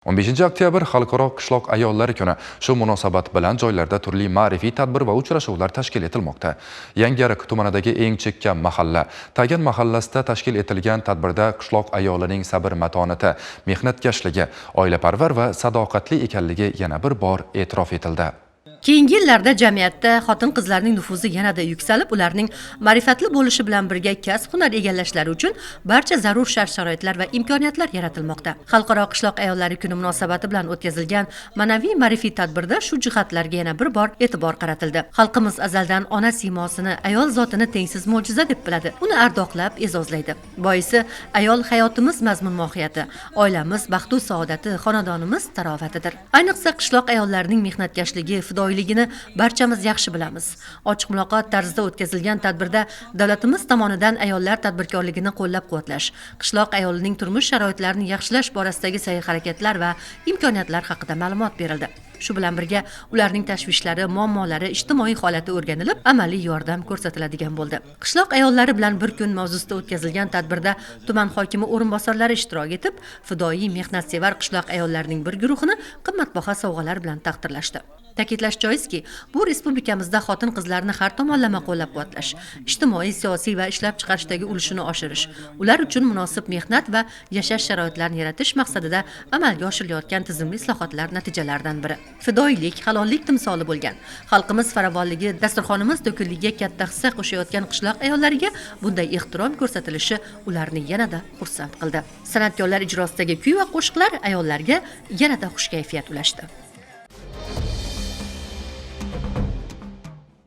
15 oktyabr Xalqaro qishloq ayollari kuni. Shu munosabat bilan joylarda turli ma'rifiy tadbir va uchrashuvlar tashkil etilmoqda. Yangiariq tumanidagi eng chekka mahalla Tagan mahallasida tashkil etilgan tadbirda qishloq ayolining sabr-matonati, mehnatkashligi, oilaparvar va sadoqatli ekanligi yana bir bor e'tirof etildi. Keyingi yillarda jamiyatda xotin-qizlarning nufuzi yanada yuksalib, ularning ma'rifatli bo'lishi bilan birga kasb-hunar egallashlari uchun barcha zarur shart-sharoitlar va imkoniyatlar yaratilmoqda. Xalqaro qishloq ayollari kuni munosabati bilan o'tkazilgan ma'naviy ma'rifiy tadbirda shu jihatlarga yana bir bor e'tibor qaratildi. Xalqimiz azaldan ona siymosini, ayol zotini tengsiz mo'jiza deb biladi. Uni ardoqlab, e'zozlaydi. Boisi ayol hayotimiz mazmun-mohiyati, oilamiz baxtu saodati, xonadonimiz tarovatidir. Ayniqsa qishloq ayollarining mehnatkashligi, fidoyiligini barchamiz yaxshi bilamiz. Ochiq muloqot tarzida o'tkazilgan tadbirda davlatimiz tomonidan ayollar tadbirkorligini qo'llab-quvvatlash, qishloq ayolining turmush sharoitlarini yaxshilash borasidagi sa'y-harakatlar va imkoniyatlar haqida ma'lumot berildi. Shu bilan birga ularning tashvishlari, muammolari, ijtimoiy holati o'rganilib, amaliy yordam ko'rsatiladigan bo'ldi. Qishloq ayollari bilan bir kun mavzusida o'tkazilgan tadbirda tuman hokimi o'rinbosarlari ishtirok etib, fidoyi mehnatsevar qishloq ayollarining bir guruhini qimmatbaho sovg'alar bilan taqdirlashdi. Ta'kidlash joizki, bu respublikamizda xotin-qizlarni har tomonlama qo'llab-quvvatlash, ijtimoiy, siyosiy va ishlab chiqarishdagi ulushini oshirish, ular uchun munosib mehnat va yashash sharoitlarini yaratish maqsadida amalga oshirilayotgan tizimli islohotlar natijalaridan biri. Fidoyilik, halollik timsoli bo'lgan, xalqimiz farovonligi, dasturxonimiz to'kinligiga katta hissa qo'shayotgan qishloq ayollariga bunday ehtirom ko'rsatilishi ularni yanada xursand qildi. San'atkorlar ijrosidagi kuy va qo'shiqlar ayollarga yanada xush kayfiyat ulashdi.